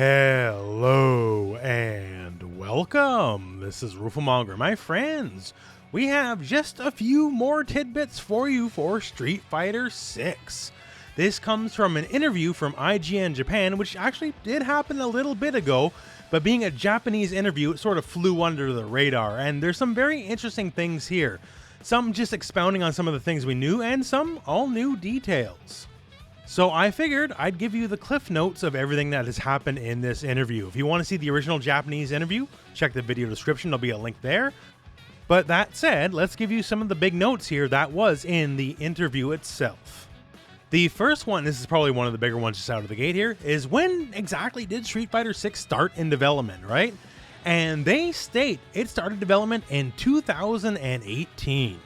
Hello and welcome. This is Rooflemonger. My friends, we have just a few more tidbits for you for Street Fighter 6. This comes from an interview from IGN Japan, which actually did happen a little bit ago, but being a Japanese interview, it sort of flew under the radar, and there's some very interesting things here. Some just expounding on some of the things we knew, and some all new details. So I figured I'd give you the cliff notes of everything that has happened in this interview. If you want to see the original Japanese interview, check the video description, there'll be a link there. But that said, let's give you some of the big notes here that was in the interview itself. The first one, this is probably one of the bigger ones just out of the gate here, is when exactly did Street Fighter 6 start in development, right? And they state it started development in 2018.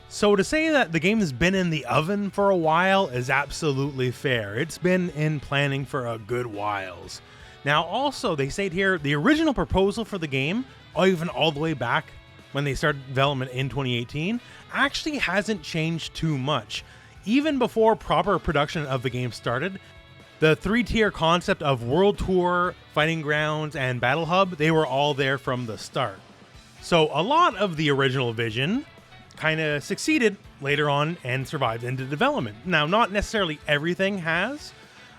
So to say that the game has been in the oven for a while is absolutely fair. It's been in planning for a good whiles. Now also, they state here, the original proposal for the game, even all the way back when they started development in 2018, actually hasn't changed too much. Even before proper production of the game started, the three-tier concept of World Tour, Fighting Grounds, and Battle Hub, they were all there from the start. So a lot of the original vision kind of succeeded later on and survived into development. Now, not necessarily everything has,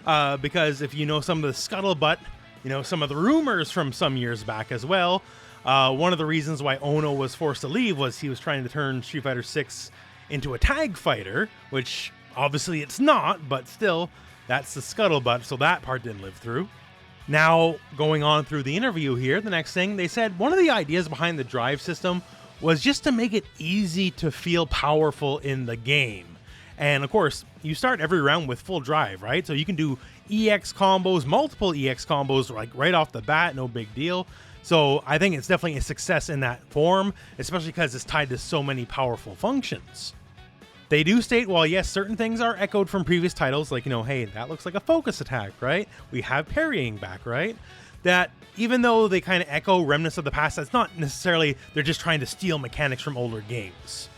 because if you know some of the scuttlebutt, you know, some of the rumors from some years back as well, one of the reasons why Ono was forced to leave was he was trying to turn Street Fighter 6 into a tag fighter, which obviously it's not, but still, that's the scuttlebutt, so that part didn't live through. Now, going on through the interview here, the next thing, they said one of the ideas behind the drive system was just to make it easy to feel powerful in the game. And of course, you start every round with full drive, right? So you can do EX combos, multiple EX combos, like right off the bat, no big deal. So I think it's definitely a success in that form, especially because it's tied to so many powerful functions. They do state, while yes, certain things are echoed from previous titles, like, you know, hey, that looks like a focus attack, right? We have parrying back, right? That even though they kind of echo remnants of the past, that's not necessarily they're just trying to steal mechanics from older games.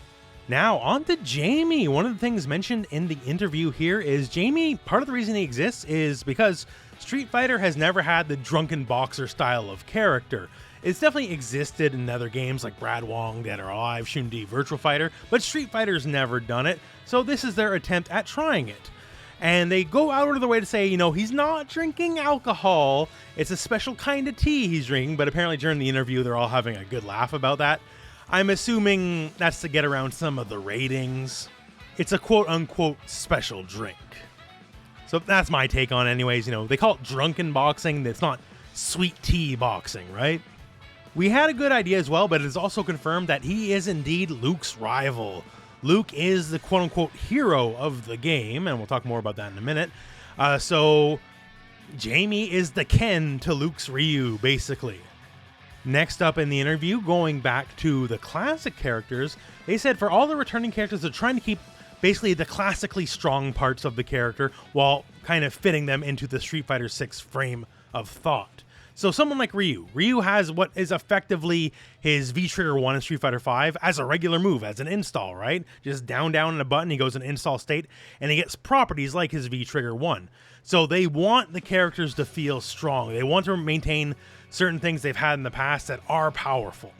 Now, on to Jamie. One of the things mentioned in the interview here is Jamie, part of the reason he exists is because Street Fighter has never had the drunken boxer style of character. It's definitely existed in other games like Brad Wong, Dead or Alive, Shun-Di, Virtual Fighter, but Street Fighter's never done it, so this is their attempt at trying it. And they go out of their way to say, you know, he's not drinking alcohol. It's a special kind of tea he's drinking, but apparently during the interview, they're all having a good laugh about that. I'm assuming that's to get around some of the ratings. It's a quote-unquote special drink. So that's my take on it anyways. You know, they call it drunken boxing. It's not sweet tea boxing, right? We had a good idea as well, but it is also confirmed that he is indeed Luke's rival. Luke is the quote-unquote hero of the game, and we'll talk more about that in a minute. So Jamie is the Ken to Luke's Ryu, basically. Next up in the interview, going back to the classic characters, they said for all the returning characters, they're trying to keep basically the classically strong parts of the character while kind of fitting them into the Street Fighter 6 frame of thought. So someone like Ryu. Ryu has what is effectively his V-Trigger 1 in Street Fighter 5 as a regular move, as an install, right? Just down in a button, he goes in install state, and he gets properties like his V-Trigger 1. So they want the characters to feel strong. They want to maintain certain things they've had in the past that are powerful.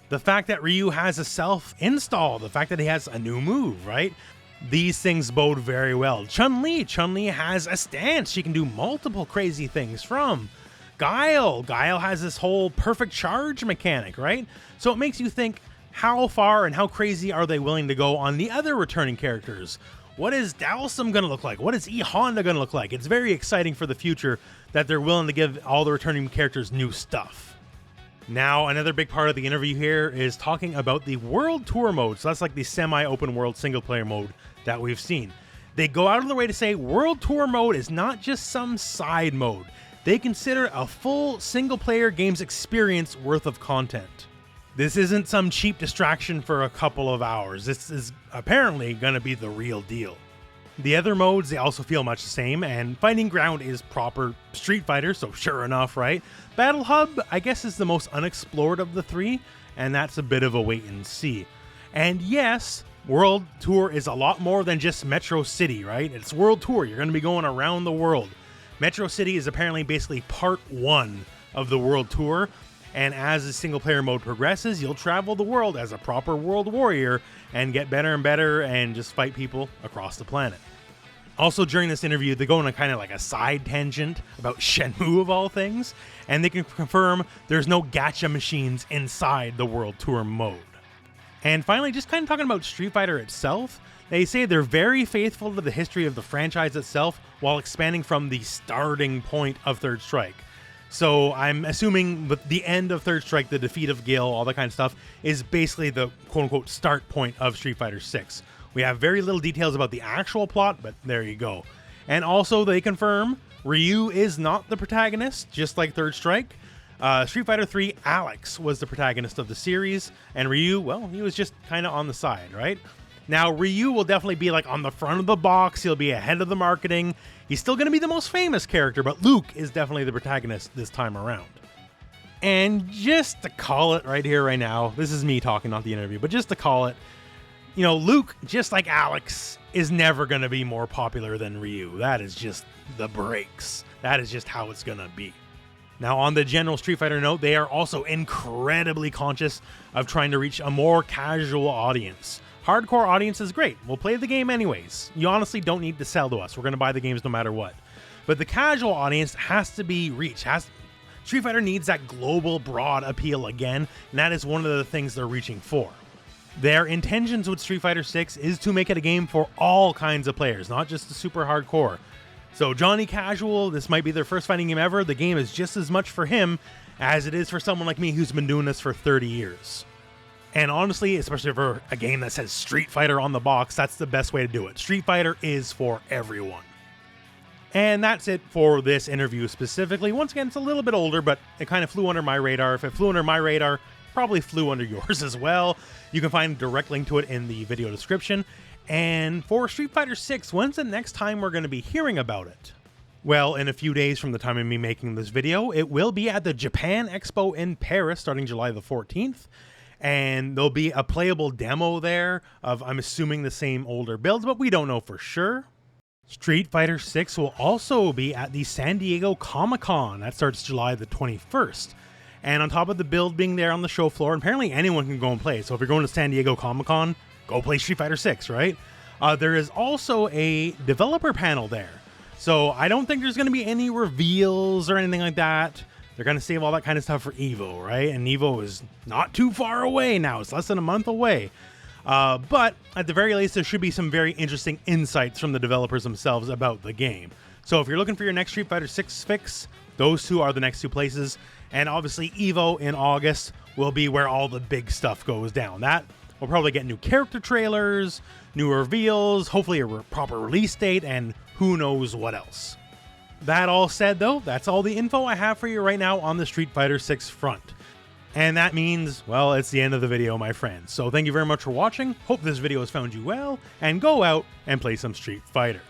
The fact that Ryu has a self-install, the fact that he has a new move, right? These things bode very well. Chun-Li has a stance. She can do multiple crazy things from Guile has this whole perfect charge mechanic, right? So it makes you think, how far and how crazy are they willing to go on the other returning characters? What is Dhalsim going to look like? What is E Honda going to look like? It's very exciting for the future that they're willing to give all the returning characters new stuff. Now, another big part of the interview here is talking about the World Tour mode. So that's like the semi-open world single-player mode that we've seen. They go out of their way to say World Tour mode is not just some side mode. They consider a full single-player game's experience worth of content. This isn't some cheap distraction for a couple of hours. This is apparently going to be the real deal. The other modes, they also feel much the same, and Fighting Ground is proper Street Fighter, so sure enough, right? Battle Hub, I guess, is the most unexplored of the three, and that's a bit of a wait and see. And yes, World Tour is a lot more than just Metro City, right? It's World Tour. You're going to be going around the world. Metro City is apparently basically part 1 of the world tour, and as the single player mode progresses, you'll travel the world as a proper world warrior and get better and better and just fight people across the planet. Also, during this interview, they go on a kind of like a side tangent about Shenmue of all things, and they can confirm there's no gacha machines inside the world tour mode. And finally, just kind of talking about Street Fighter itself, they say they're very faithful to the history of the franchise itself while expanding from the starting point of Third Strike. So I'm assuming with the end of Third Strike, the defeat of Gil, all that kind of stuff, is basically the quote-unquote start point of Street Fighter 6. We have very little details about the actual plot, but there you go. And also, they confirm Ryu is not the protagonist, just like Third Strike. Street Fighter 3, Alex was the protagonist of the series, and Ryu, well, he was just kind of on the side, right? Now, Ryu will definitely be like on the front of the box. He'll be ahead of the marketing. He's still going to be the most famous character, but Luke is definitely the protagonist this time around. And just to call it right here, right now, this is me talking, not the interview, but just to call it, you know, Luke, just like Alex, is never going to be more popular than Ryu. That is just the breaks. That is just how it's going to be. Now, on the general Street Fighter note, they are also incredibly conscious of trying to reach a more casual audience. Hardcore audience is great. We'll play the game anyways. You honestly don't need to sell to us. We're going to buy the games no matter what. But the casual audience has to be reached. Street Fighter needs that global, broad appeal again, and that is one of the things they're reaching for. Their intentions with Street Fighter 6 is to make it a game for all kinds of players, not just the super hardcore. So Johnny Casual, this might be their first fighting game ever. The game is just as much for him as it is for someone like me who's been doing this for 30 years. And honestly, especially for a game that says Street Fighter on the box, that's the best way to do it. Street Fighter is for everyone. And that's it for this interview specifically. Once again, it's a little bit older, but it kind of flew under my radar. If it flew under my radar, probably flew under yours as well. You can find a direct link to it in the video description. And for Street Fighter 6, when's the next time we're going to be hearing about it? Well, in a few days from the time of me making this video, it will be at the Japan Expo in Paris starting July the 14th. And there'll be a playable demo there of, I'm assuming, the same older builds, but we don't know for sure. Street Fighter 6 will also be at the San Diego Comic-Con. That starts July the 21st. And on top of the build being there on the show floor, apparently anyone can go and play. So if you're going to San Diego Comic-Con, go play Street Fighter 6, right? There is also a developer panel there. So I don't think there's going to be any reveals or anything like that. They're going to save all that kind of stuff for EVO, right? And EVO is not too far away now. It's less than a month away. But at the very least, there should be some very interesting insights from the developers themselves about the game. So if you're looking for your next Street Fighter 6 fix, those two are the next two places. And obviously EVO in August will be where all the big stuff goes down. That we'll probably get new character trailers, new reveals, hopefully a proper release date, and who knows what else. That all said, though, that's all the info I have for you right now on the Street Fighter 6 front. And that means, well, it's the end of the video, my friends. So thank you very much for watching. Hope this video has found you well, and go out and play some Street Fighter.